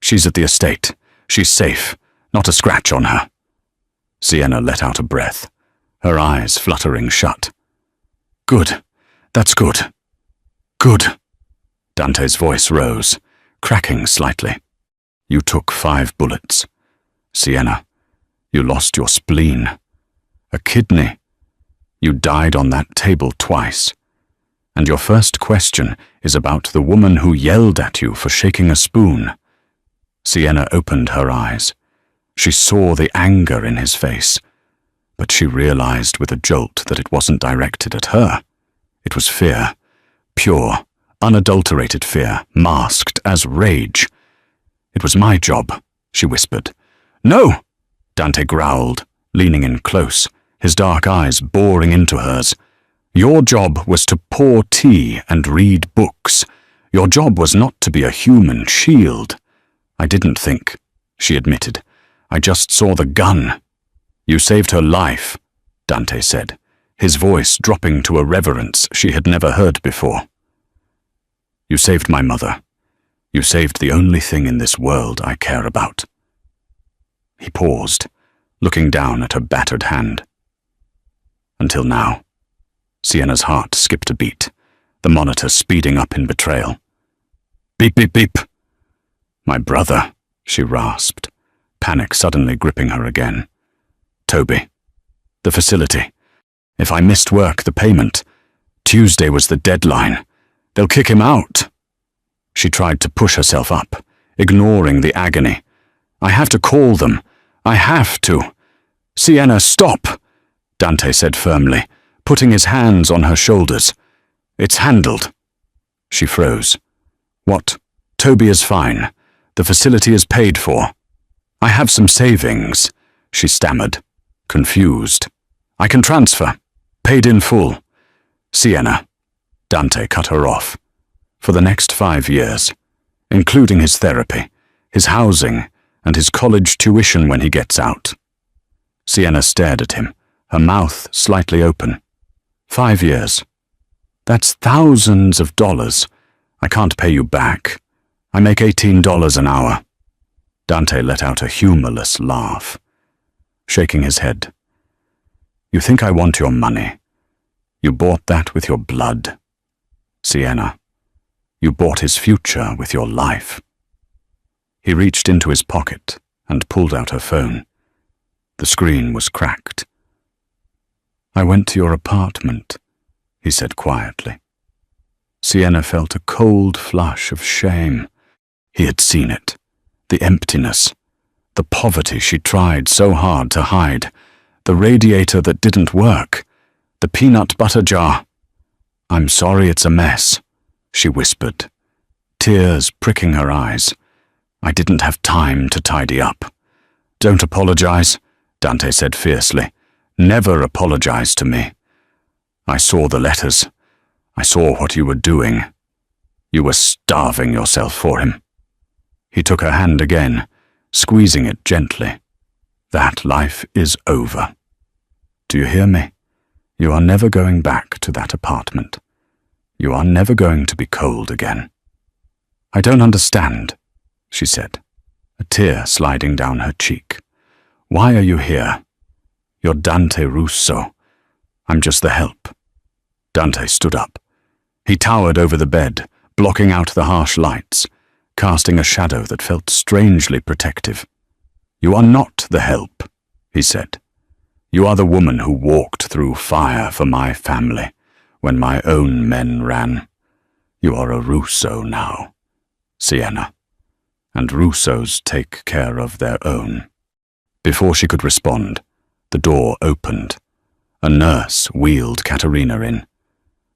"She's at the estate. She's safe. Not a scratch on her." Sienna let out a breath, her eyes fluttering shut. "Good. That's good. Good." Dante's voice rose, cracking slightly. "You took 5 bullets. Sienna, you lost your spleen. A kidney. You died on that table twice. And your first question is about the woman who yelled at you for shaking a spoon." Sienna opened her eyes. She saw the anger in his face, but she realized with a jolt that it wasn't directed at her. It was fear, pure, unadulterated fear, masked as rage. "It was my job," she whispered. "No!" Dante growled, leaning in close, his dark eyes boring into hers. "Your job was to pour tea and read books. Your job was not to be a human shield." "I didn't think," she admitted. "I just saw the gun." "You saved her life," Dante said, his voice dropping to a reverence she had never heard before. "You saved my mother. You saved the only thing in this world I care about." He paused, looking down at her battered hand. "Until now." Sienna's heart skipped a beat, the monitor speeding up in betrayal. "Beep, beep, beep." "My brother," she rasped, panic suddenly gripping her again. "Toby. The facility. If I missed work, the payment. Tuesday was the deadline. They'll kick him out." She tried to push herself up, ignoring the agony. "I have to call them. I have to." "Sienna, stop," Dante said firmly, putting his hands on her shoulders. "It's handled." She froze. "What? Toby is fine. The facility is paid for." "I have some savings," she stammered, confused. "I can transfer. Paid in full." "Sienna," Dante cut her off. "For the next 5 years, including his therapy, his housing, and his college tuition when he gets out." Sienna stared at him, her mouth slightly open. 5 years. That's thousands of dollars. I can't pay you back. I make $18 an hour. Dante let out a humorless laugh, shaking his head. "You think I want your money? You bought that with your blood. Sienna, you bought his future with your life." He reached into his pocket and pulled out her phone. The screen was cracked. "I went to your apartment," he said quietly. Sienna felt a cold flush of shame. He had seen it. The emptiness, the poverty she tried so hard to hide, the radiator that didn't work, the peanut butter jar. "I'm sorry it's a mess," she whispered, tears pricking her eyes. I didn't have time to tidy up. Don't apologize, Dante said fiercely. Never apologize to me. I saw the letters. I saw what you were doing. You were starving yourself for him. He took her hand again, squeezing it gently. That life is over. Do you hear me? You are never going back to that apartment. You are never going to be cold again. I don't understand, she said, a tear sliding down her cheek. Why are you here? You're Dante Russo. I'm just the help. Dante stood up. He towered over the bed, blocking out the harsh lights, casting a shadow that felt strangely protective. You are not the help, he said. You are the woman who walked through fire for my family when my own men ran. You are a Russo now, Sienna, and Russos take care of their own. Before she could respond, the door opened. A nurse wheeled Caterina in.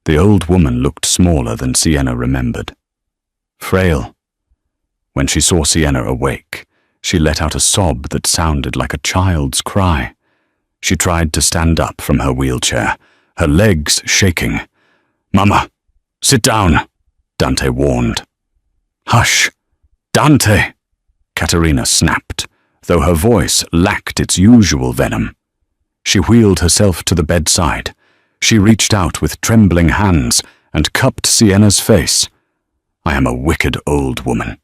The old woman looked smaller than Sienna remembered. Frail. When she saw Sienna awake, she let out a sob that sounded like a child's cry. She tried to stand up from her wheelchair, her legs shaking. Mama, sit down, Dante warned. Hush, Dante, Caterina snapped, though her voice lacked its usual venom. She wheeled herself to the bedside. She reached out with trembling hands and cupped Sienna's face. I am a wicked old woman,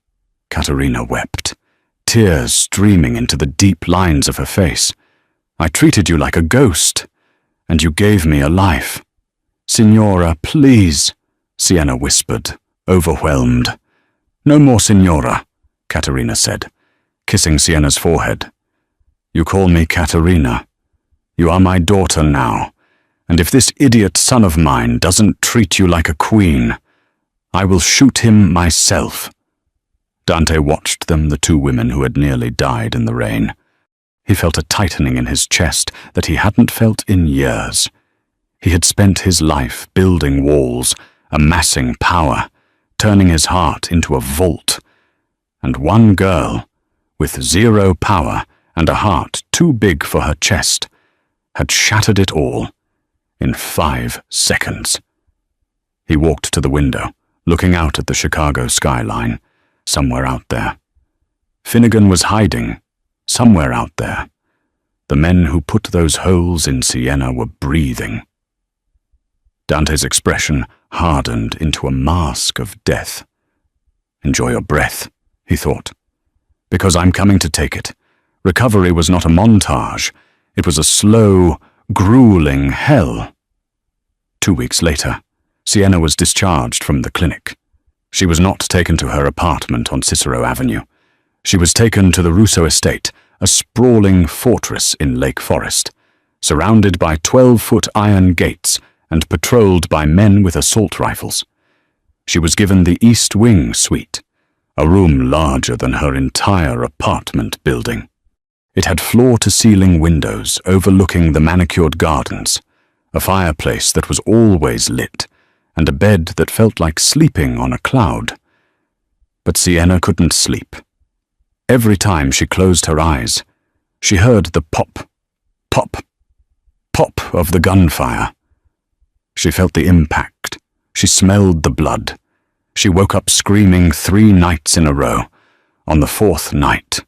Caterina wept, tears streaming into the deep lines of her face. I treated you like a ghost, and you gave me a life. Signora, please, Sienna whispered, overwhelmed. No more Signora, Caterina said, kissing Sienna's forehead. You call me Caterina. You are my daughter now, and if this idiot son of mine doesn't treat you like a queen, I will shoot him myself. Dante watched them, the two women who had nearly died in the rain. He felt a tightening in his chest that he hadn't felt in years. He had spent his life building walls, amassing power, turning his heart into a vault. And one girl, with zero power and a heart too big for her chest, had shattered it all in 5 seconds. He walked to the window, looking out at the Chicago skyline, somewhere out there. Finnegan was hiding, somewhere out there. The men who put those holes in Sienna were breathing. Dante's expression hardened into a mask of death. Enjoy your breath, he thought, because I'm coming to take it. Recovery was not a montage. It was a slow, grueling hell. 2 weeks later, Sienna was discharged from the clinic. She was not taken to her apartment on Cicero Avenue. She was taken to the Russo estate, a sprawling fortress in Lake Forest, surrounded by 12-foot iron gates and patrolled by men with assault rifles. She was given the East Wing suite, a room larger than her entire apartment building. It had floor-to-ceiling windows overlooking the manicured gardens, a fireplace that was always lit, and a bed that felt like sleeping on a cloud. But Sienna couldn't sleep. Every time she closed her eyes, she heard the pop, pop, pop of the gunfire. She felt the impact. She smelled the blood. She woke up screaming 3 nights in a row. On the 4th night,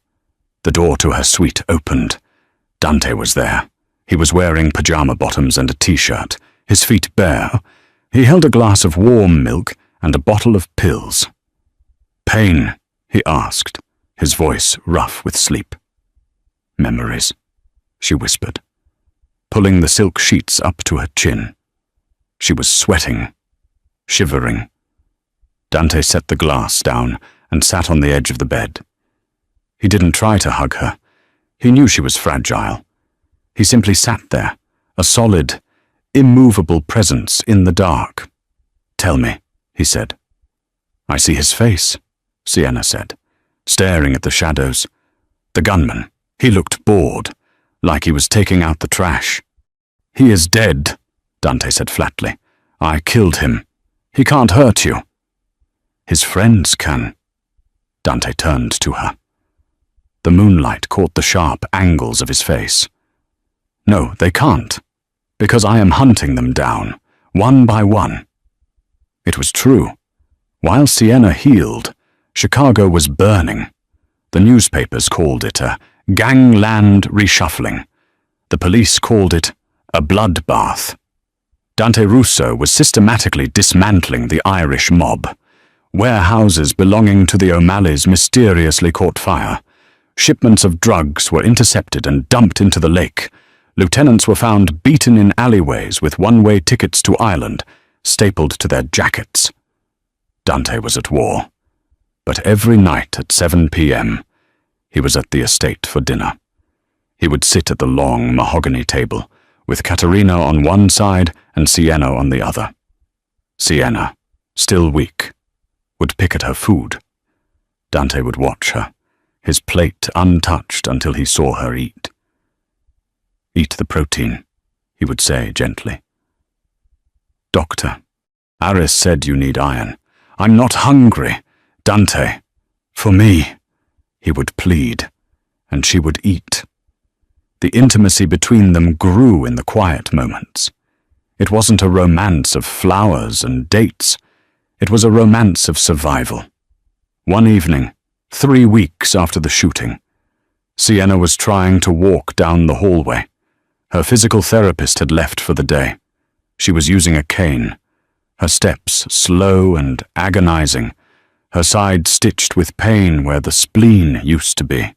the door to her suite opened. Dante was there. He was wearing pajama bottoms and a t-shirt, his feet bare. He held a glass of warm milk and a bottle of pills. Pain, he asked, his voice rough with sleep. Memories, she whispered, pulling the silk sheets up to her chin. She was sweating, shivering. Dante set the glass down and sat on the edge of the bed. He didn't try to hug her. He knew she was fragile. He simply sat there, a solid, immovable presence in the dark. Tell me, he said. I see his face, Sienna said, staring at the shadows. The gunman, he looked bored, like he was taking out the trash. He is dead, Dante said flatly. I killed him. He can't hurt you. His friends can. Dante turned to her. The moonlight caught the sharp angles of his face. No, they can't, because I am hunting them down, one by one. It was true. While Sienna healed, Chicago was burning. The newspapers called it a gangland reshuffling. The police called it a bloodbath. Dante Russo was systematically dismantling the Irish mob. Warehouses belonging to the O'Malleys mysteriously caught fire. Shipments of drugs were intercepted and dumped into the lake. Lieutenants were found beaten in alleyways with one-way tickets to Ireland, stapled to their jackets. Dante was at war. But every night at 7 p.m., he was at the estate for dinner. He would sit at the long mahogany table, with Caterina on one side and Sienna on the other. Sienna, still weak, would pick at her food. Dante would watch her, his plate untouched until he saw her eat. "Eat the protein," he would say gently. "Doctor, Aris said you need iron. I'm not hungry. Dante, for me," he would plead, and she would eat. The intimacy between them grew in the quiet moments. It wasn't a romance of flowers and dates. It was a romance of survival. One evening, 3 weeks after the shooting, Sienna was trying to walk down the hallway. Her physical therapist had left for the day. She was using a cane, her steps slow and agonizing, her side stitched with pain where the spleen used to be.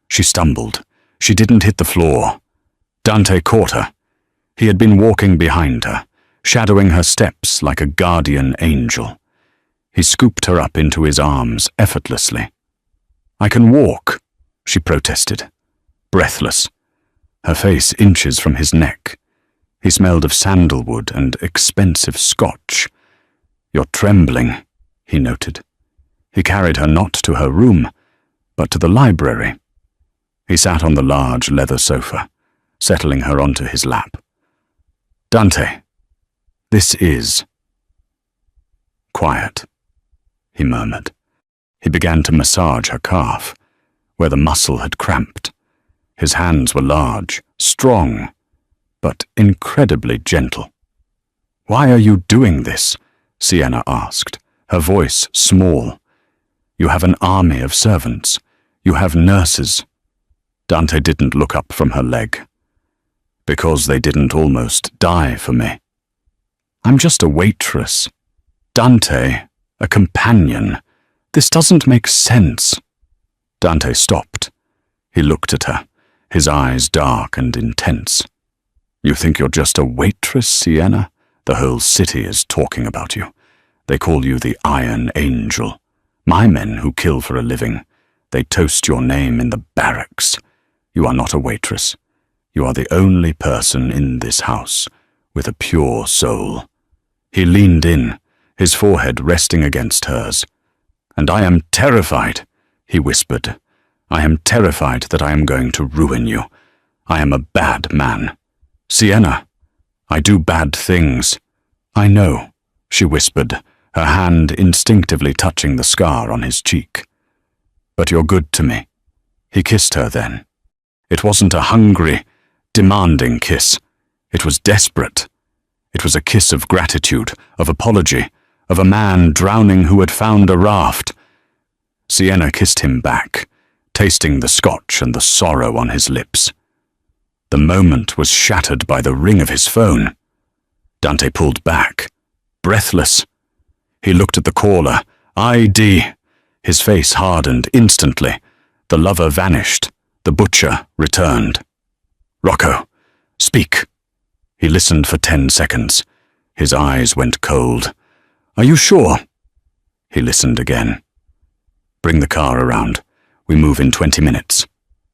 She stumbled. She didn't hit the floor. Dante caught her. He had been walking behind her, shadowing her steps like a guardian angel. He scooped her up into his arms effortlessly. "I can walk," she protested, breathless, her face inches from his neck. He smelled of sandalwood and expensive scotch. "You're trembling," he noted. He carried her not to her room, but to the library. He sat on the large leather sofa, settling her onto his lap. "Dante, this is quiet," he murmured. He began to massage her calf, where the muscle had cramped. His hands were large, strong, but incredibly gentle. "Why are you doing this?" Sienna asked, her voice small. "You have an army of servants. You have nurses." Dante didn't look up from her leg. "Because they didn't almost die for me." "I'm just a waitress." "Dante, a companion. This doesn't make sense." Dante stopped. He looked at her, his eyes dark and intense. "You think you're just a waitress, Sienna? The whole city is talking about you. They call you the Iron Angel. My men who kill for a living, they toast your name in the barracks. You are not a waitress. You are the only person in this house with a pure soul." He leaned in, his forehead resting against hers. "And I am terrified," he whispered. "I am terrified that I am going to ruin you. I am a bad man. Sienna, I do bad things." "I know," she whispered, her hand instinctively touching the scar on his cheek. "But you're good to me." He kissed her then. It wasn't a hungry, demanding kiss. It was desperate. It was a kiss of gratitude, of apology, of a man drowning who had found a raft. Sienna kissed him back, tasting the scotch and the sorrow on his lips. The moment was shattered by the ring of his phone. Dante pulled back, breathless. He looked at the caller. ID. His face hardened instantly. The lover vanished. The butcher returned. "Rocco, speak." He listened for 10 seconds. His eyes went cold. "Are you sure?" He listened again. "Bring the car around. We move in 20 minutes.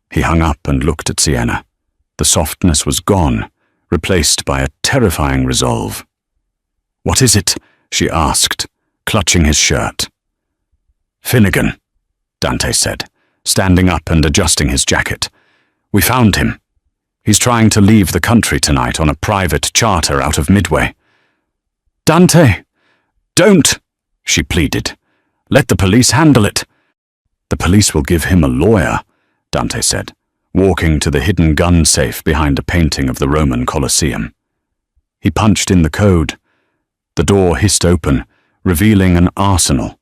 He hung up and looked at Sienna. The softness was gone, replaced by a terrifying resolve. "What is it?" she asked, clutching his shirt. "Finnegan," Dante said, standing up and adjusting his jacket. "We found him. He's trying to leave the country tonight on a private charter out of Midway." "Dante, don't," she pleaded, Let the police handle it." "The police will give him a lawyer," Dante said, walking to the hidden gun safe behind a painting of the Roman Colosseum. He punched in the code. The door hissed open, revealing an arsenal.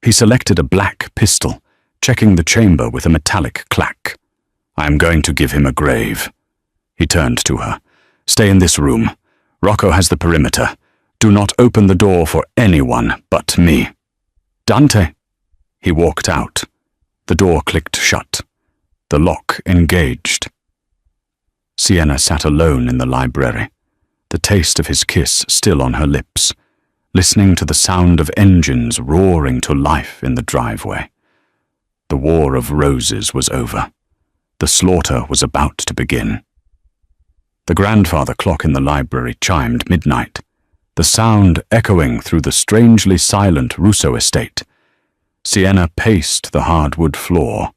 He selected a black pistol, checking the chamber with a metallic clack. "I am going to give him a grave." He turned to her. "Stay in this room. Rocco has the perimeter. Do not open the door for anyone but me." "Dante." He walked out. The door clicked shut. The lock engaged. Sienna sat alone in the library, the taste of his kiss still on her lips, listening to the sound of engines roaring to life in the driveway. The war of roses was over. The slaughter was about to begin. The grandfather clock in the library chimed midnight, the sound echoing through the strangely silent Russo estate. Sienna paced the hardwood floor,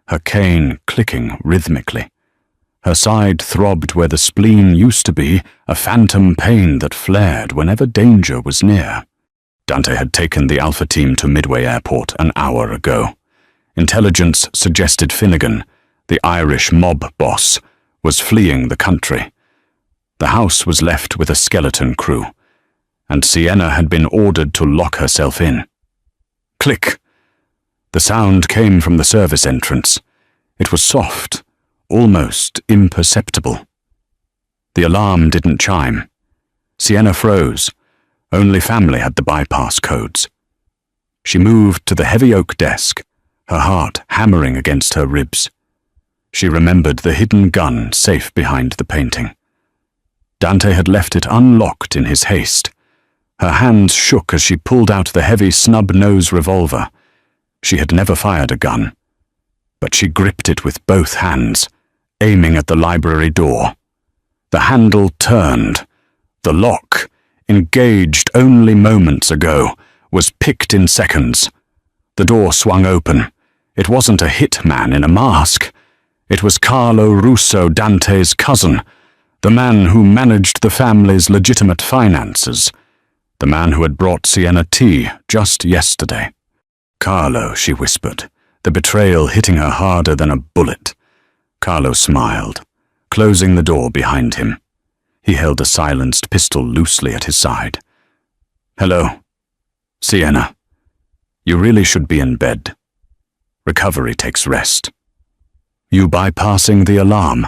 her cane clicking rhythmically. Her side throbbed where the spleen used to be, a phantom pain that flared whenever danger was near. Dante had taken the Alpha team to Midway Airport an hour ago. Intelligence suggested Finnegan, the Irish mob boss, was fleeing the country. The house was left with a skeleton crew, and Sienna had been ordered to lock herself in. Click! The sound came from the service entrance. It was soft, almost imperceptible. The alarm didn't chime. Sienna froze. Only family had the bypass codes. She moved to the heavy oak desk, her heart hammering against her ribs. She remembered the hidden gun safe behind the painting. Dante had left it unlocked in his haste. Her hands shook as she pulled out the heavy snub-nose revolver. She had never fired a gun, but she gripped it with both hands, aiming at the library door. The handle turned. The lock, engaged only moments ago, was picked in seconds. The door swung open. It wasn't a hitman in a mask. It was Carlo Russo, Dante's cousin, the man who managed the family's legitimate finances, the man who had brought Sienna tea just yesterday. "Carlo," she whispered, the betrayal hitting her harder than a bullet. Carlo smiled, closing the door behind him. He held a silenced pistol loosely at his side. "Hello, Sienna. You really should be in bed. Recovery takes rest." "You bypassing the alarm?"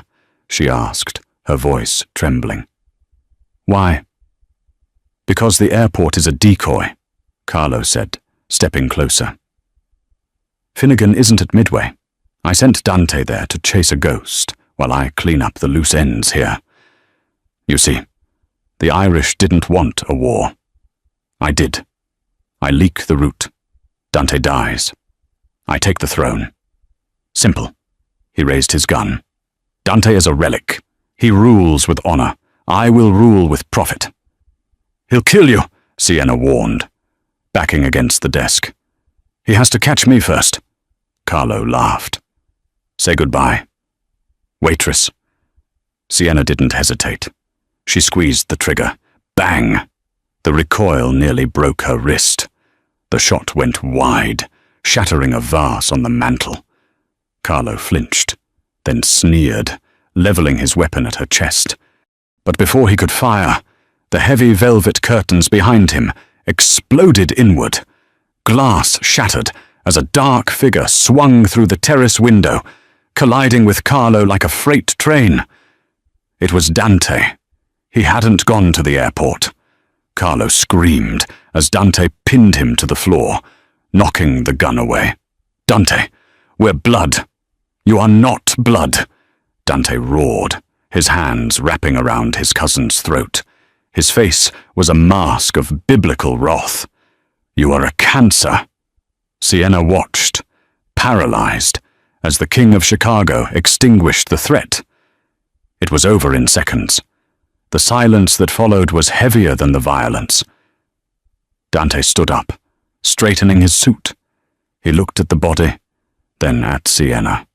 she asked, her voice trembling. "Why?" "Because the airport is a decoy," Carlo said, stepping closer. "Finnegan isn't at Midway. I sent Dante there to chase a ghost while I clean up the loose ends here. You see, the Irish didn't want a war. I did. I leak the route. Dante dies. I take the throne. Simple." He raised his gun. "Dante is a relic. He rules with honor. I will rule with profit." "He'll kill you," Sienna warned, backing against the desk. "He has to catch me first." Carlo laughed. "Say goodbye. Waitress." Sienna didn't hesitate. She squeezed the trigger. Bang! The recoil nearly broke her wrist. The shot went wide, shattering a vase on the mantel. Carlo flinched, then sneered, leveling his weapon at her chest. But before he could fire, the heavy velvet curtains behind him exploded inward. Glass shattered as a dark figure swung through the terrace window, colliding with Carlo like a freight train. It was Dante. He hadn't gone to the airport. Carlo screamed as Dante pinned him to the floor, knocking the gun away. "Dante, we're blood. You are not blood," Dante roared, his hands wrapping around his cousin's throat. His face was a mask of biblical wrath. "You are a cancer." Sienna watched, paralyzed, as the King of Chicago extinguished the threat. It was over in seconds. The silence that followed was heavier than the violence. Dante stood up, straightening his suit. He looked at the body, then at Sienna.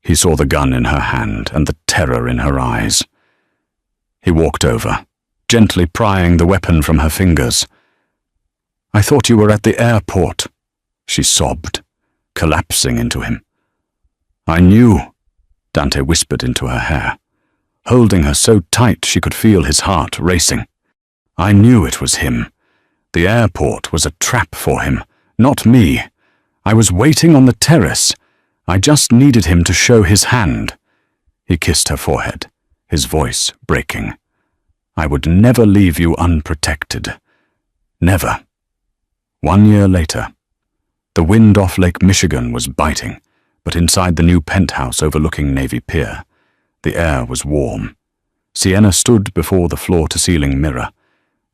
He saw the gun in her hand and the terror in her eyes. He walked over, gently prying the weapon from her fingers. "I thought you were at the airport," she sobbed, collapsing into him. I knew, Dante whispered into her hair, holding her so tight she could feel his heart racing. I knew it was him. The airport was a trap for him, not me. I was waiting on the terrace. I just needed him to show his hand. He kissed her forehead, his voice breaking. I would never leave you unprotected. Never. 1 year later, the wind off Lake Michigan was biting, but inside the new penthouse overlooking Navy Pier, the air was warm. Sienna stood before the floor-to-ceiling mirror.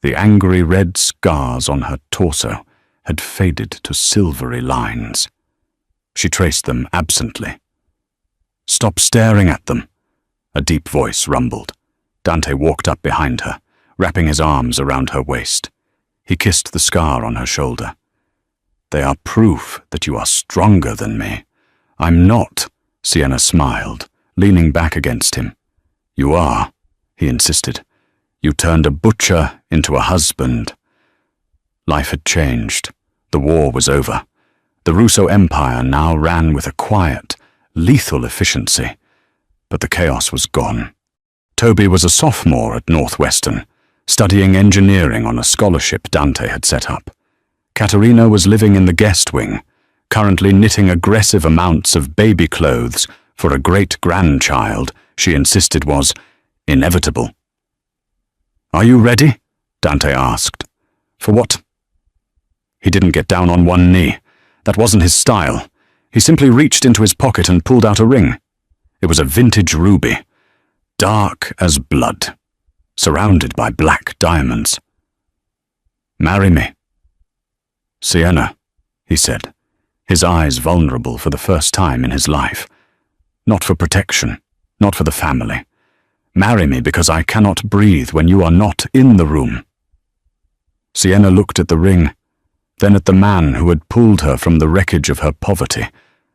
The angry red scars on her torso had faded to silvery lines. She traced them absently. Stop staring at them, a deep voice rumbled. Dante walked up behind her, wrapping his arms around her waist. He kissed the scar on her shoulder. They are proof that you are stronger than me. I'm not, Sienna smiled, leaning back against him. You are, he insisted. You turned a butcher into a husband. Life had changed. The war was over. The Russo Empire now ran with a quiet, lethal efficiency. But the chaos was gone. Toby was a sophomore at Northwestern, studying engineering on a scholarship Dante had set up. Katerina was living in the guest wing, currently knitting aggressive amounts of baby clothes for a great-grandchild she insisted was inevitable. Are you ready? Dante asked. For what? He didn't get down on one knee. That wasn't his style. He simply reached into his pocket and pulled out a ring. It was a vintage ruby, dark as blood, surrounded by black diamonds. Marry me. Sienna, he said, his eyes vulnerable for the first time in his life. Not for protection, not for the family. Marry me because I cannot breathe when you are not in the room. Sienna looked at the ring, then at the man who had pulled her from the wreckage of her poverty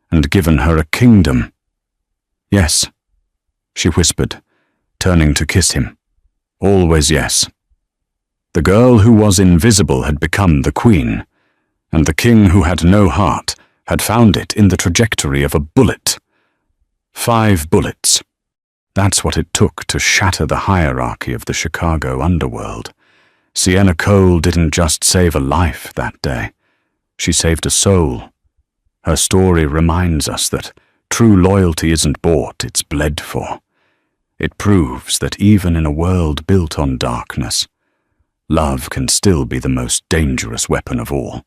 and given her a kingdom. Yes, she whispered, turning to kiss him. Always yes. The girl who was invisible had become the queen, and the king who had no heart had found it in the trajectory of a bullet. 5 bullets. That's what it took to shatter the hierarchy of the Chicago underworld. Sienna Cole didn't just save a life that day. She saved a soul. Her story reminds us that true loyalty isn't bought, it's bled for. It proves that even in a world built on darkness, love can still be the most dangerous weapon of all.